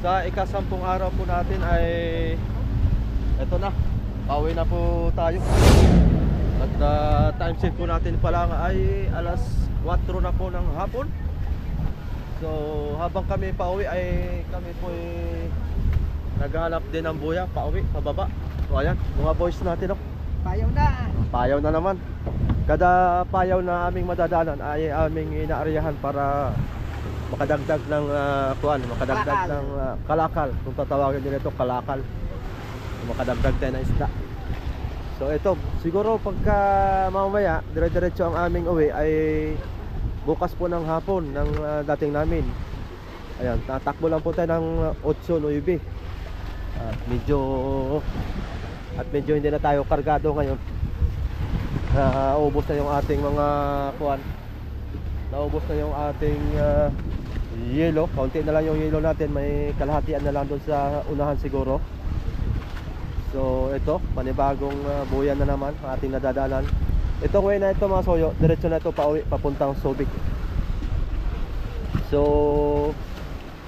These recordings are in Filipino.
Sa ika-10 araw po natin ay eto na, pauwi na po tayo. At time set po natin pala ay alas 4 na po ng hapon. So habang kami pauwi ay kami po ay naghahanap din ng buya, pauwi, pababa. So ayan, mga boys natin, Payaw na. payaw na naman. Kada payaw na aming madadanan ay aming inaaryahan para makadagdag ng makadagdag Kalakal. ng kalakal. Kung tatawagin nila ito, kalakal. Makadagdag tayo ng isda. So ito, siguro pagka mamaya dire-diretso ang aming uwi ay bukas po ng hapon ng dating namin. Ayan, tatakbo lang po tayo ng 8-9. At medyo hindi na tayo kargado ngayon. Naubos na yung ating mga naubos na yung ating yelo. Kaunti na lang yung yelo natin. May kalahatian na lang doon sa unahan siguro. So ito, panibagong buyan na naman ang ating nadadaanan. Itong way na ito mga soyo, diretso na ito pauwi, papuntang Subic. So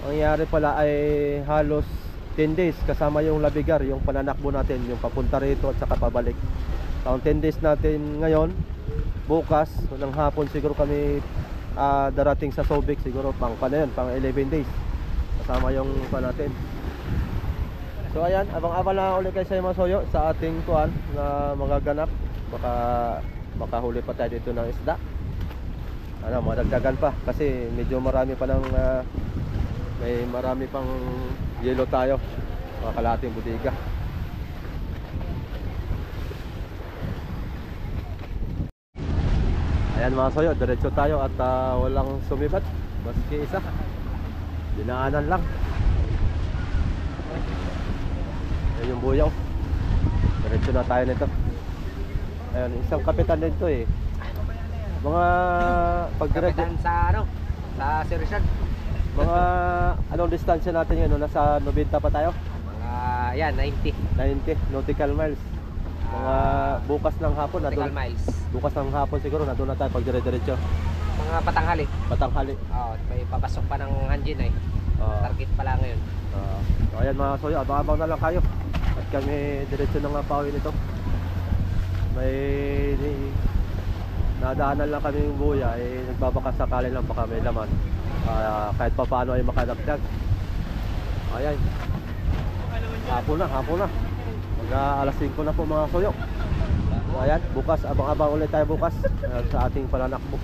ang nangyari pala ay halos 10 days kasama yung Labigar, yung pananakbo natin, yung papunta rito at saka pabalik. So 10 days natin ngayon. Bukas ng hapon siguro kami darating sa Subic, siguro pang 11 days kasama yung natin. So ayan, abang-abang na ulit kayo sa mga soyo sa ating tuwan na magaganap. Baka makahuli pa tayo dito ng isda. Madagdagan pa kasi medyo marami pa ng may marami pang yelo tayo, mga kalahating bodega. Ayan mga soyo, diretso tayo at walang sumibat, maski isa. Dinaanan lang. Ayan yung buyaw. Diretso na tayo nito. Ayan, isang kapitan dito eh. Mga Kapitan sa sa Sir Richard. mga anong distansya natin ngayon? Nasa 90 pa tayo? Mga yan, 90 nautical miles. Mga bukas ng hapon nautical miles. Bukas ng hapon siguro nandun na tayo pag dire-diretso. Mga patanghali. Patanghali. May papasok pa ng Hanjin target pala ngayon. So ayan mga soyo, abang-abang na lang kayo. At kami diretso na nga pauwi nito. May nadaanan lang kami yung buya, nagbabaka sakali lang baka may laman. Kahit pa paano ay makadagdag. Ayan, hapon na mag alas 5 na po mga soyo. So ayan, bukas, abang-abang ulit tayo bukas sa ating pananakbo.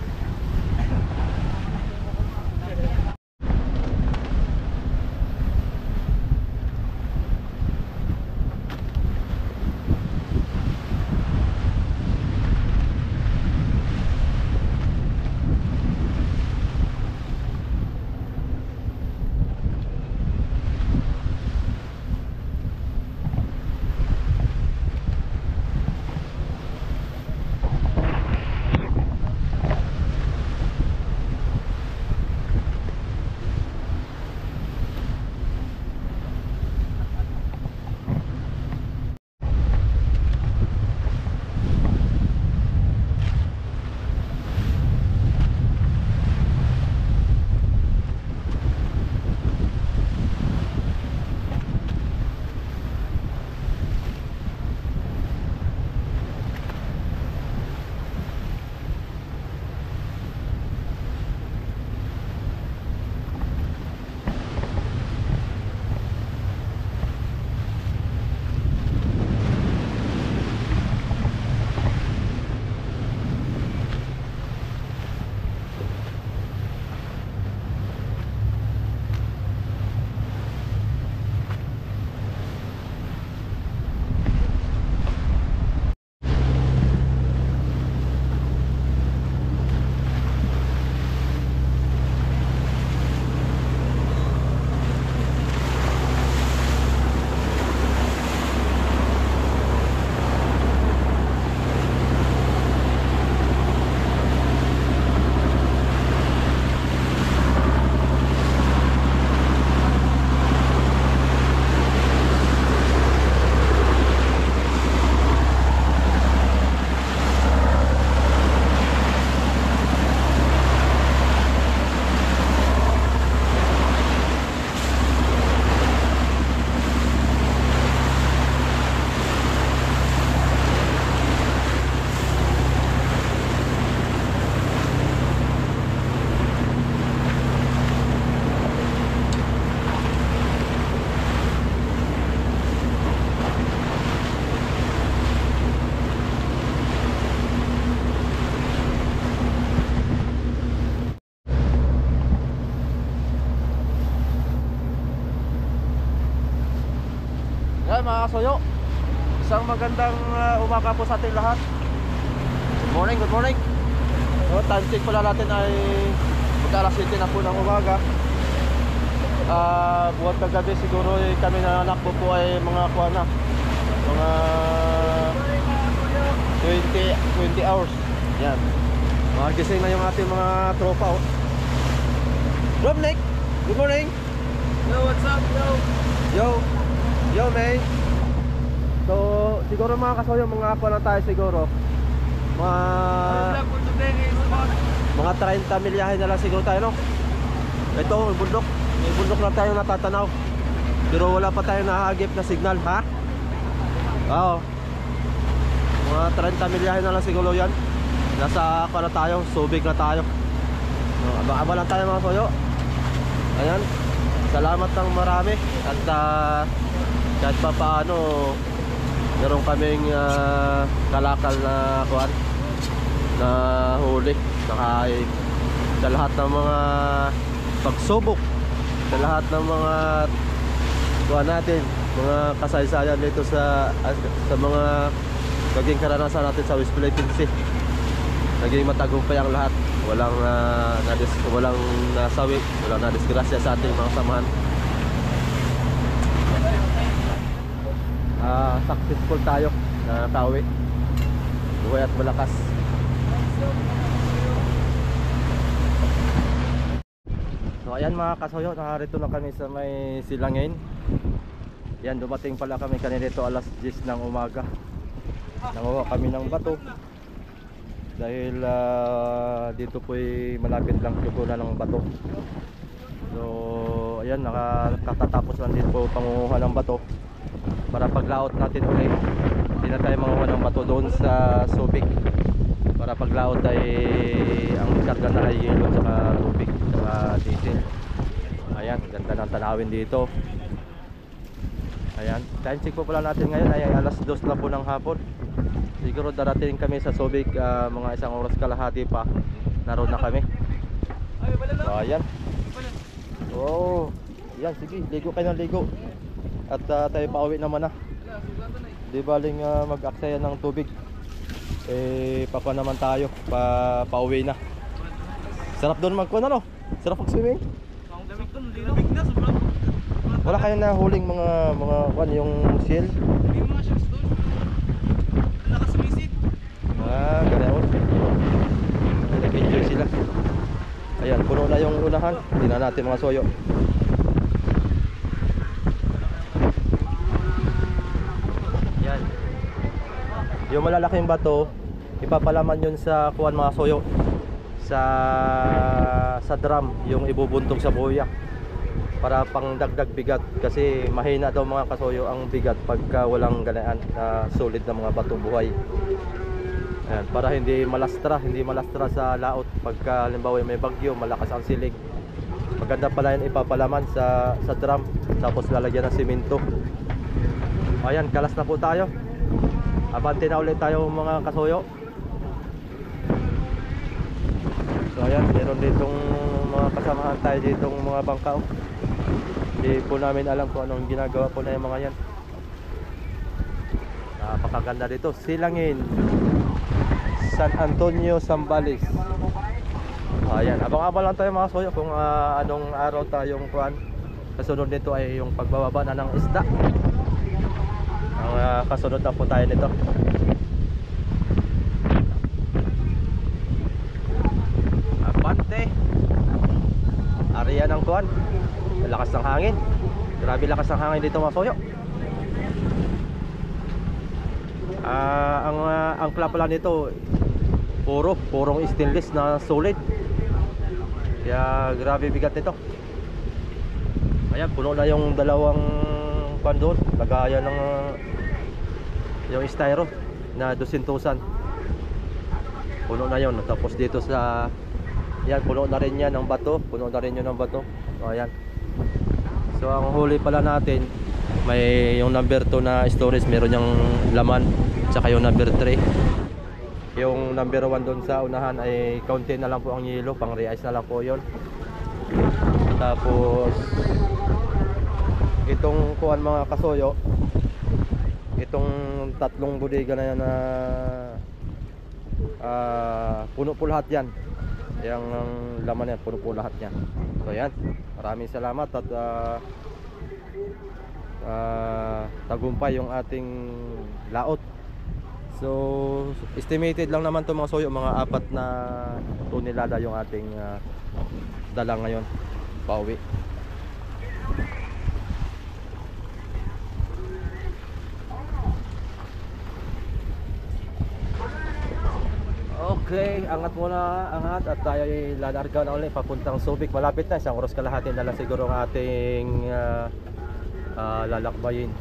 tayo mga kasuyo. Isang magandang umaga po sa ating lahat. Good morning, good morning. So, time check pala natin ay mag-alas 7 na po ng umaga. Buwan kagabi siguro kami nananakbo po ay mga kuha na, mga 20 hours. Yan. Magising na yung ating mga tropa. Rob Nick, good morning. Yo, what's up, yo? Yo, May. So, siguro mga kasuyo, mga kuha na tayo siguro. Mga 30 milyahe na lang siguro tayo, no? Ito, bundok. May bundok na tayo natatanaw. Pero wala pa tayo nahagip na signal, ha? Oo. Mga 30 milyahe na lang siguro yan. Nasa pa na tayo, Subic na tayo. Abang-abang lang tayo mga kasuyo. Ayan. Salamat ng marami. At kahit pa paano, meron kaming kalakal na kuwan na huli. Saka sa lahat ng mga pagsubok, sa lahat ng mga kuwan natin, mga kasaysayan dito sa mga naging karanasan natin sa West Philippine Sea, naging matagumpay ang lahat. Walang walang nasawi, walang nadisgrasya sa ating mga samahan. Successful tayo na tawi, buhay at malakas. So ayan mga kasuyo, narito na kami sa may Silangin. Yan, dumating pala kami kanina dito alas 10 ng umaga. Nanguha kami ng bato dahil dito po'y malapit lang kukunan ng bato. So ayan, nakatatapos lang din po pangunguha ng bato para paglaot natin ulit. Hindi na tayo manguha ng bato doon sa Subic. Para paglaot ay ang karga na ay yelo at tubig at diesel. Ayan, ganda ng tanawin dito. Ayan, time check po pala natin ngayon ay alas 2 na po ng hapon. Siguro darating kami sa Subic mga isang oras kalahati pa. Naroon na kami. So ayan. Oh, yan, sige, ligo kayo ng ligo. At tayo pauwi naman na. Di baling mag-aksaya ng tubig. Papa naman tayo, pauwi na. Sarap doon magkuhan, ano? Sarap mag-swimming. Wala kayo na huling mga yung seal? May mga sharks doon. Nakasumisit. Ganoon. Nag-enjoy sila. Ayan, puno na yung unahan. Hindi na natin mga soyo. Yan. Yung malalaking bato, ipapalaman yun sa kuwan mga soyo, sa drum, yung ibubuntog sa buya para pang dagdag bigat. Kasi mahina daw mga kasoyo ang bigat pagka walang ganaan na solid na mga bato buhay. Ayan, para hindi malastra sa laot pagka halimbawa may bagyo, malakas ang silig. Maganda pala yun ipapalaman sa drum, tapos lalagyan ng simento. Ayan, kalas na po tayo. Abante na ulit tayo mga kasuyo. So ayan, meron ditong mga kasamahan tayo ditong mga bangka. Hindi po namin alam kung anong ginagawa po na yung mga yan. Napakaganda dito, Silangin, San Antonio, Zambales. Ayan, abang-abang lang tayo mga kasuyo kung anong araw tayong kuan. Kasunod nito ay yung pagbababa na ng isda. Ang kasunod na po tayo nito. Abante, area ng kuwan, lakas ng hangin. Grabe lakas ng hangin dito mga soyo. Ang pala nito purong stainless na solid. Kaya grabe bigat nito. Ayan, puno na yung dalawang kuwan doon. Lagayan ng yung styro na 200,000. Puno na yun. Tapos dito sa yan, puno na rin yan ng bato. Puno na rin yun ng bato. So ayan. So ang huli pala natin, may yung number 2 na storage, meron yung laman. Tsaka yung number 3. Yung number 1 doon sa unahan ay kaunti na lang po ang yelo, pang re-ice na lang po yun. Tapos itong kuwan mga kasoyo, itong tatlong bodega na yan na puno po lahat yan. Yang laman yan, puno po lahat yan. So yan, maraming salamat at tagumpay yung ating laot. So estimated lang naman to mga soyo, mga 4 na tonelada yung ating dala ngayon pauwi. Okay, angat muna, angat at tayo ay lalarga na ulit papuntang Subic. Malapit na, 1 oras kalahati na lang siguro ang ating lalakbayin.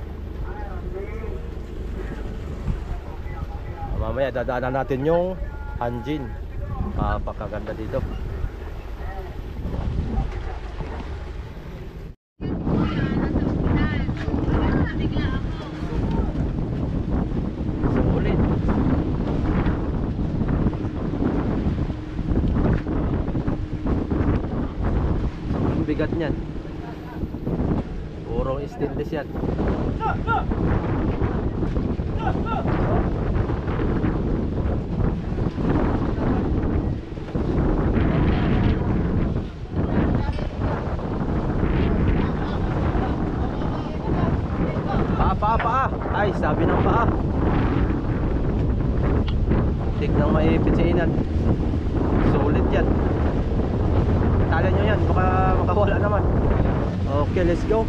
Mamaya dadaanan natin yung Hanjin. Napakaganda dito. Sulit. Ang bigat niyan. Purong stainless yan. Paa. Ay, sabi ng paa. Tignan maipit sa inan. Sulit yan. Tala nyo yan, baka makawala naman. Okay, let's go.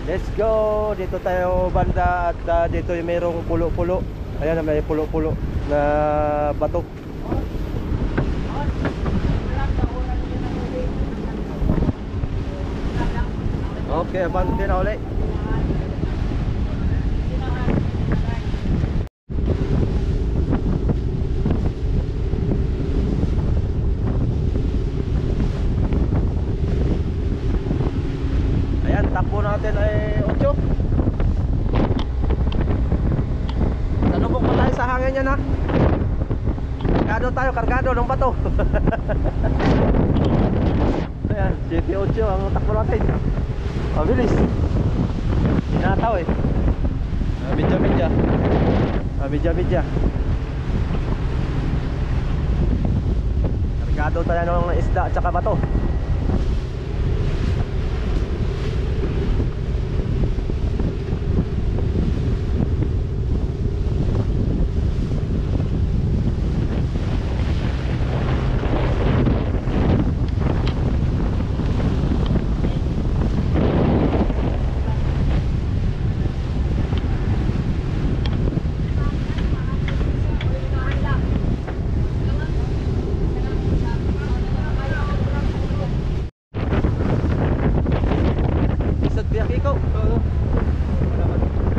Let's go. Dito tayo banda at dito yung mayroong pulo-pulo. Ayan, may pulo-pulo na bato. Okay, abante na ulit. Ayan, takbo natin ay 8. Nanubok pa tayo sa hangin yan ha. Kargado ng bato. Ayan, 7-8 ang takbo natin. Mabilis. Tinataw eh. Medya. Kargado tayo ng isda at saka bato.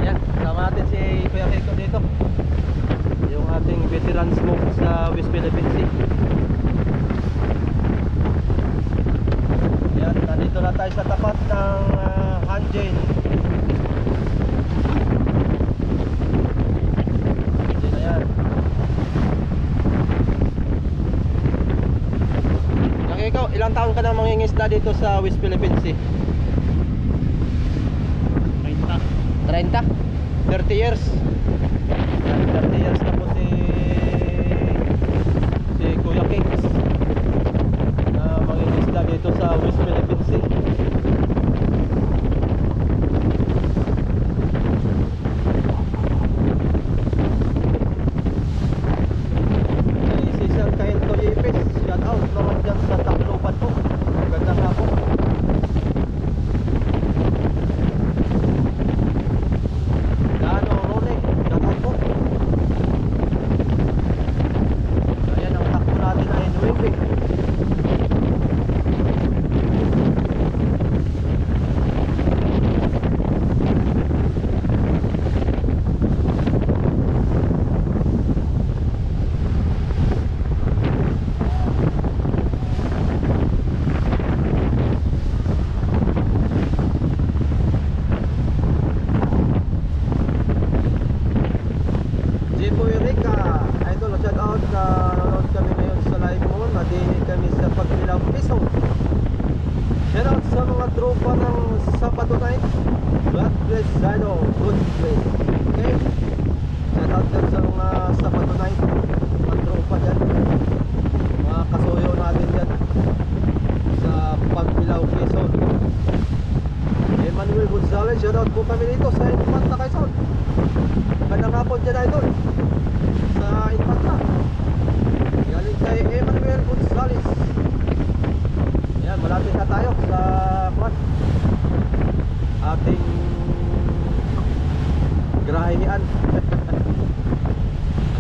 Ayan, sama natin si Kuya Kiko dito. Yung ating veteran smoke sa West Philippine Sea. Ayan, nandito na tayo sa tapat ng Hanjin. Ayan. Kuya Kiko, ilang taon ka na mangingisda dito sa West Philippine Sea? 30? 30 years. 30 years na po si Kuya Kings na mangingisda dito sa West Philippine Sea. Ay, si Sir Kahinto Yepes, shout out naman dyan sa Tacloban po. Magandang hapon. Kami sa Pagbilaw Piso. Shout out sa mga tropa ng Sabado night. God bless Sino, good place. Okay? Shout out dyan sa mga Sabado night. Mga tropa dyan. Mga kasuyo natin dyan sa Pagbilao, Quezon. Emmanuel Gonzalez, shout out po kami dito sa Infanta, Quezon. Magandang hapon dyan, idol. Sa Infanta. Galing kay Emmanuel Gonzalez. Yan, malapit na tayo sa ating grahian.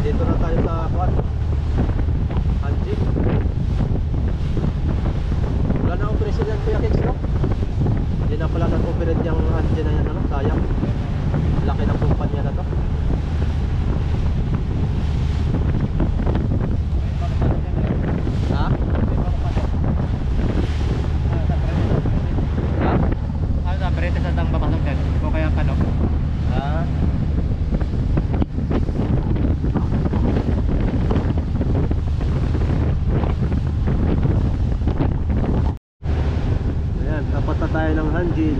Dito na tayo sa Anji. Wala na akong president, Kuya Kix, no? Hindi na pala nag-operate yung Anji na yan, ano? Sayang. Laki ng kumpanya na to. Ha? Berita sa tang papasok dyan. O kaya kano? Ha? Ayan, dapat na tayo ng Hanjin.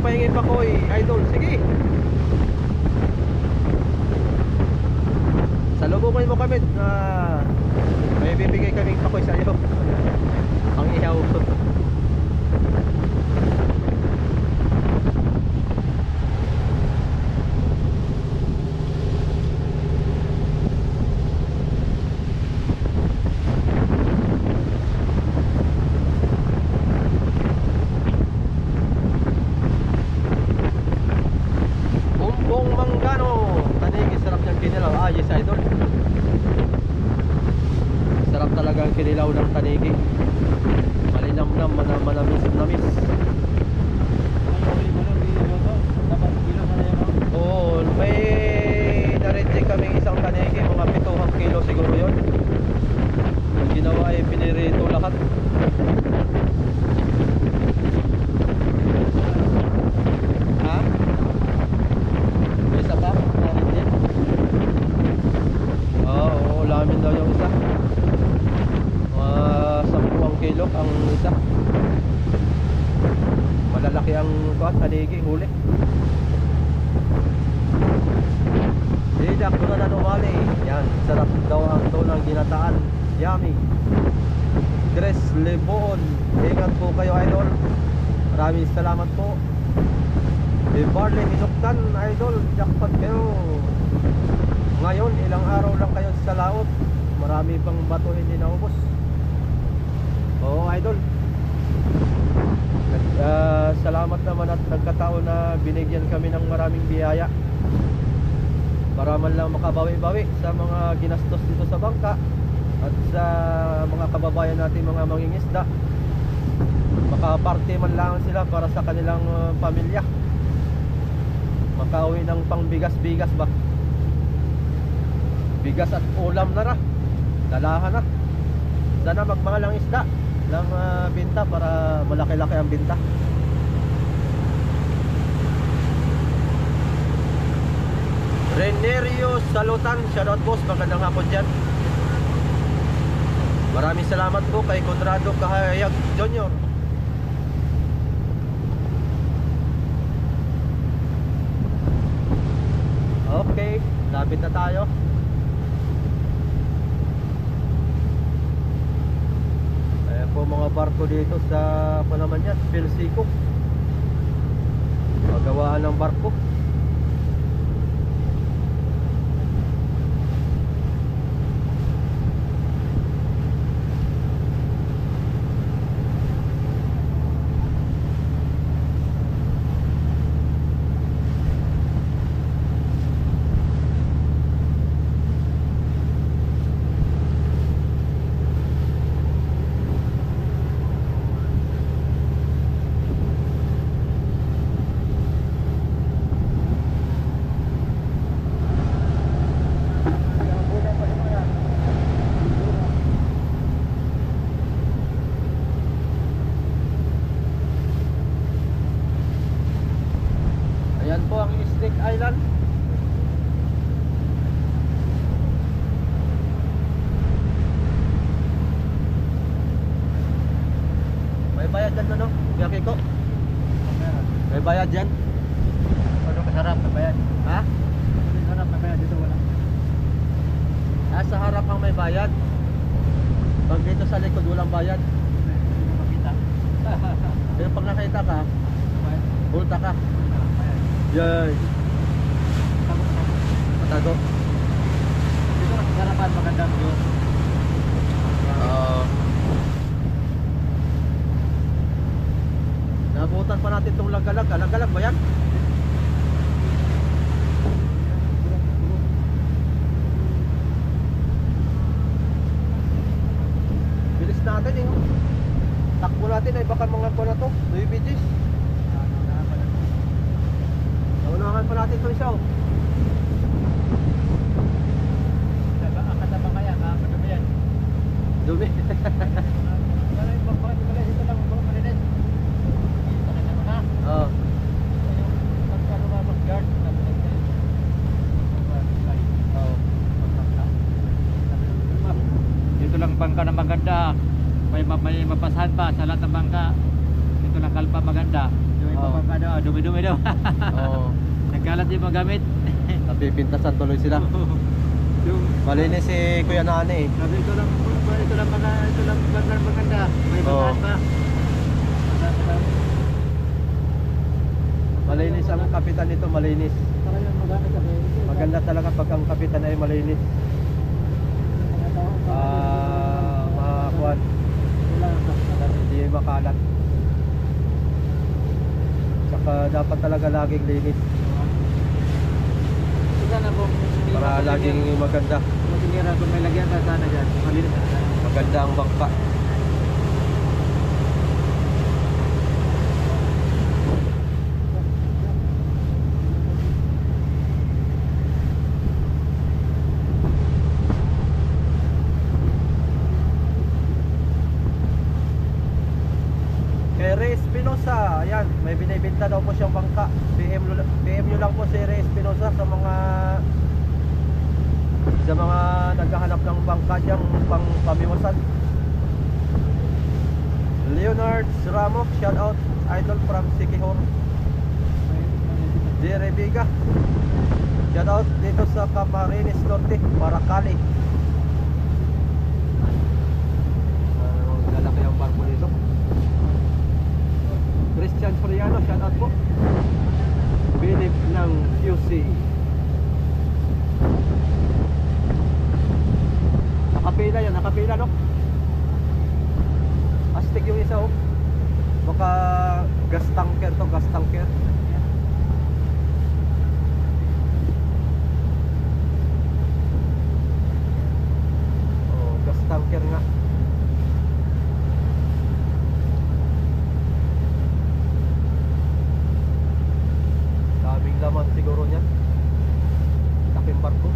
Pahingin pa ko idol, sige. Salubungin mo kami na may bibigay kaming pakoy sa iyo. Ang ihaw. Kinilaw ng tanigi. Malinamnam, manamis-namis. Oo, may narinjik kaming isang tanigi, mga 7 kilo siguro yun. Ang ginawa ay pinirito lahat. Ha? May isa pa? Narinjik? Oo, ulamin daw yung isa. 10 kilo ang isa. Malalaki ang tanigi, huli. Sidak doon na numali. Yan, sarap daw ang tunang ginataan. Yummy. Tres Lebon. Ingat po kayo, idol. Maraming salamat po. Barley Hinuktan, idol. Jackpot kayo. Ngayon, ilang araw lang kayo sa laot. Marami pang bato hindi naubos. Oo, idol. Salamat naman at nagkataon na binigyan kami ng maraming biyaya para man lang makabawi-bawi sa mga ginastos dito sa bangka at sa mga kababayan natin mga mangingisda. Makaparte man lang sila para sa kanilang pamilya, makauwi ng pangbigas-bigas ba. bigas at ulam na ra. Dalahan na. Sana magmahal ang isda ng binta para malaki-laki ang binta. Renerio Salutan, shoutout boss, magandang hapon dyan. Maraming salamat po kay Conrado Kahayag Jr. Okay, lapit na tayo. Ayan po mga barko dito sa ano naman yan, Pilsico. Magawaan ng barko. Ayan po ang Snake Island. May bayad dyan ano? Biyaki ko? May bayad dyan? Ano kasarap na bayad? Ha? Kasarap na bayad dito wala. Ah, sa harap ang may bayad. Pag dito sa likod walang bayad. Hindi mo makita. Pero pag nakita ka, bulta ka. Yay! Patago. Dito kasi harapan magandang view. Nabutan pa natin itong lagalag. Lagalag ba yan? Bilis natin eh. Takbo natin ay baka mga ko na to. 2 BGs. Naunahan pa natin ito isa oh. Akata ba kaya? Madumi yan. Dumi. Wala yung bakbakan dito lang. Dito lang. Wala malinis. Dito na naman ha. Oo. Yung pagkano ba mag-guard. Oo. Dito lang bangka na maganda. May mapasahan pa sa lahat ng bangka. Dito lang kalpa maganda. Yung Oo. bangka daw, dumi-dumi daw. Oo. Nagkalat yung mga gamit. Napipintasan tuloy sila. Yung Malinis si Kuya Nani eh. sabi ito lang bangka maganda. May Oo. basahan pa. Malinis ang kapitan nito, malinis. Talagang maganda kasi. Maganda talaga pag ang kapitan ay malinis. Makakuan, hindi makalat. Tsaka dapat talaga laging linis para laging maganda. Kung may lagyan ka sana dyan, malinis na. Maganda ang bangka. Kay Ray Espinosa, ayan, may binibenta daw po siyang bangka. PM nyo lang po si Ray Espinosa sa mga naghahanap ng bangka diyang pang pamiwasan. Leonard Ramos, shout out, idol from Siquijor. Jerry Biga, shout out dito sa Camarines Norte, Paracali. Lalaki ang barko dito. Christian Soriano, shout out po. Bilip ng QC. Nakapila yan, nakapila no? Astig yung isa oh. Baka gas tanker to, gas tanker. Oh, gas tanker nga. Daming laman siguro niyan. Laking barko.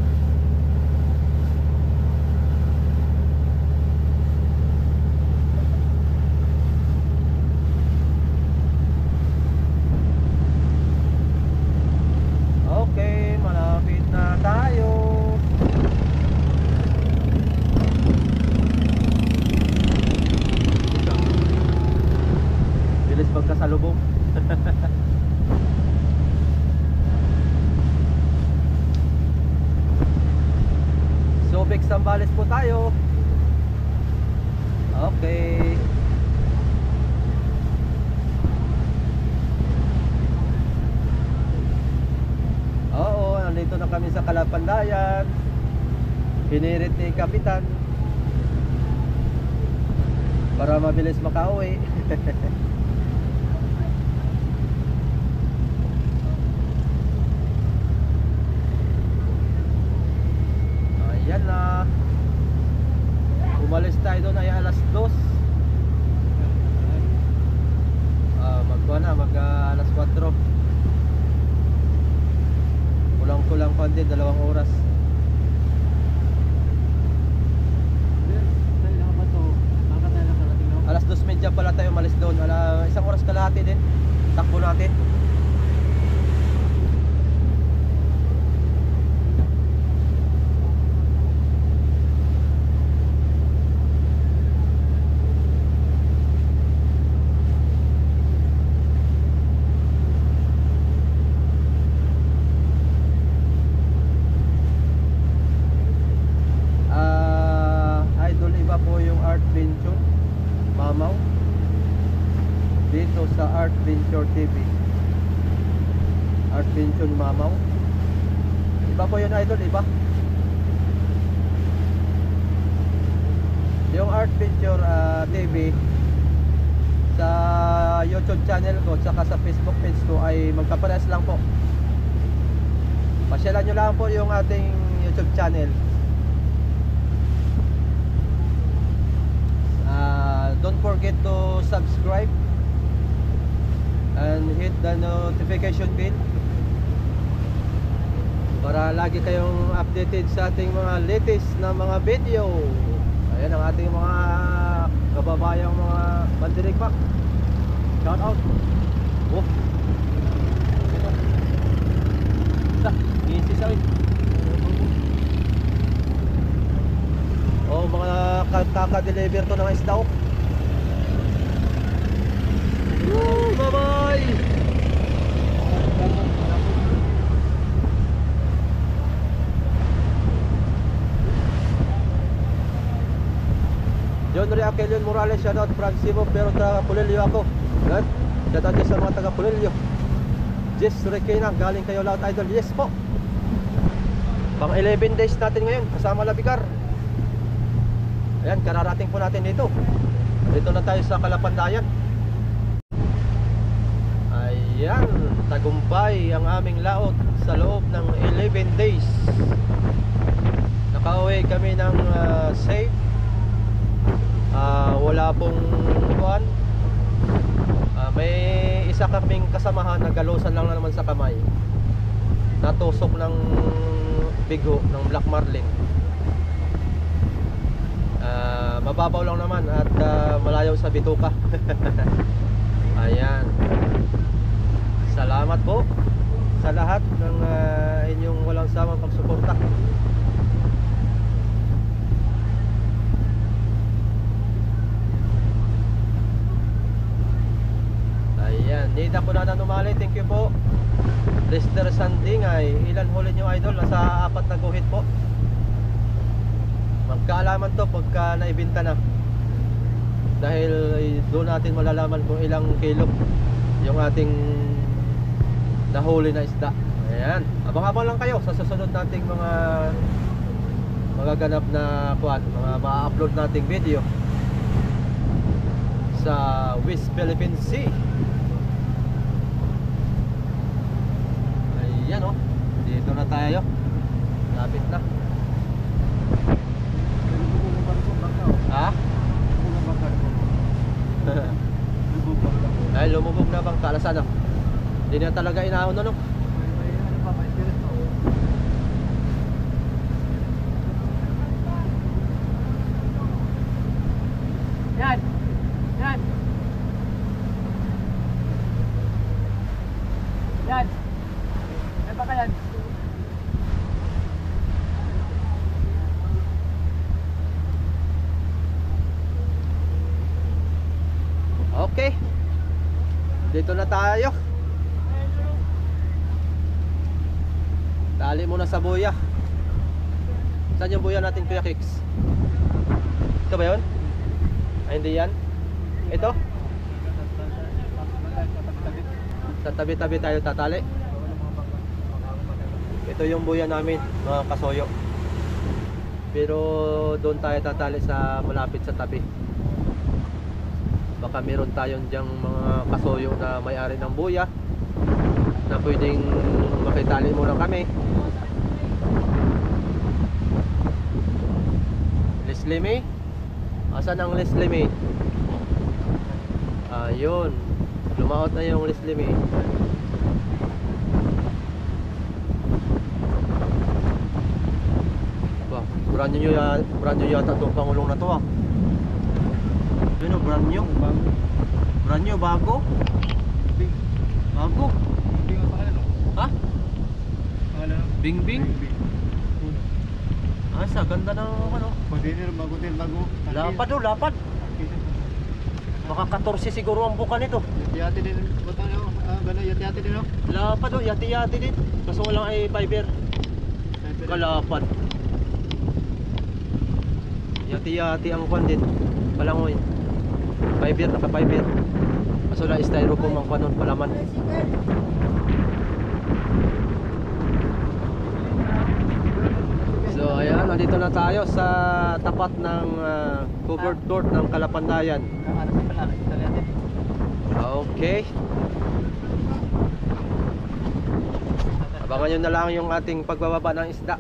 Subic Zambales po tayo. Okay. Oo, nandito na kami sa Kalapandayan. Hinirit ni Kapitan para mabilis makauwi. Ayan na. Umalis tayo doon ay alas 2. Alas 4. Kulang-kulang pa din, 2 oras. Alas 2:30 pala tayo umalis doon. 1 oras kalahati din. Takbo natin. Idol, iba po yung Art Venture Mamaw dito sa Art Venture TV. Art Venture Mamaw, iba po yun, idol, iba. Yung Art Venture TV sa YouTube channel ko tsaka sa Facebook page ko ay magkaparehas lang po. Pasyalan nyo lang po yung ating YouTube channel. Don't forget to subscribe and hit the notification bell para lagi kayong updated sa ating mga latest na mga video. Ayan ang ating mga kababayang mga mandirigmak. Shout out. Oh, easy sa akin. Oh, mga kaka-deliver to ng isda. Woo, bye-bye. John Ray Aquilion Morales, shoutout. Francimo, pero taga Pulilio ako. Shoutout din sa mga taga Pulilio. Jess Requena, galing kayo lahat, idol. Yes po. Pang 11 days natin ngayon kasama Labigar. Ayan, kararating po natin dito. Dito na tayo sa Kalapandayan. Ayan, tagumpay ang aming laot sa loob ng 11 days. Nakauwi kami ng safe. Wala pong buwan. May isa kaming kasamahan na galusan lang na naman sa kamay. Natusok ng bigo ng Black Marlin. Mababaw lang naman at malayo sa bituka. Ayan. Salamat po sa lahat ng inyong walang sawang pagsuporta. Ayan, Nida po na numali, thank you po. Lester Sandingay, ilan huli nyo, idol? Nasa 4 na guhit po. Magkaalaman to pagka naibinta na. Dahil doon natin malalaman kung ilang kilo yung ating nahuli na isda. Ayan, abang-abang lang kayo sa susunod nating mga magaganap na kuan, mga ma-upload nating video sa West Philippine Sea. Ayan, oh, dito na tayo. Lapit na. Ha? Ay, lumubog na bang kalasan, oh? Hindi na talaga inaon, no? Yan! Yan! Yan! Yan ba ka yan? Okay. Dito na tayo. Dali muna sa buya. Saan yung buya natin, Kuya Kicks? Ito ba yun? Ay, hindi yan? Ito? Sa tabi-tabi tayo tatali. Ito yung buya namin, mga kasoyo. Pero doon tayo tatali sa malapit sa tabi. Baka meron tayong diyang mga kasoyo na may-ari ng buya na pwedeng makitali muna kami. Leslie May? Asan ang Leslie May? Ayun. Lumaot na yung Leslie May. Ba, brand new yata itong Pangulong na to ah. Yun o, brand new. Brand new, bago. Bago. Ha? Bing Bing? Sa ganda ng ano. Bago. Lapad o, lapad. Baka 14 siguro ang buka nito. Yati din. Yati din. Lapad o, yati-yati din. Kaso walang ay fiber. Kalapad. Yati-yati ang kwan din. Palangoy. Fiber, naka-fiber. Kaso na styrofoam ang kwan nun, palaman. So ayan, nandito na tayo sa tapat ng covered court ng Kalapandayan. Okay. Abangan nyo na lang yung ating pagbababa ng isda.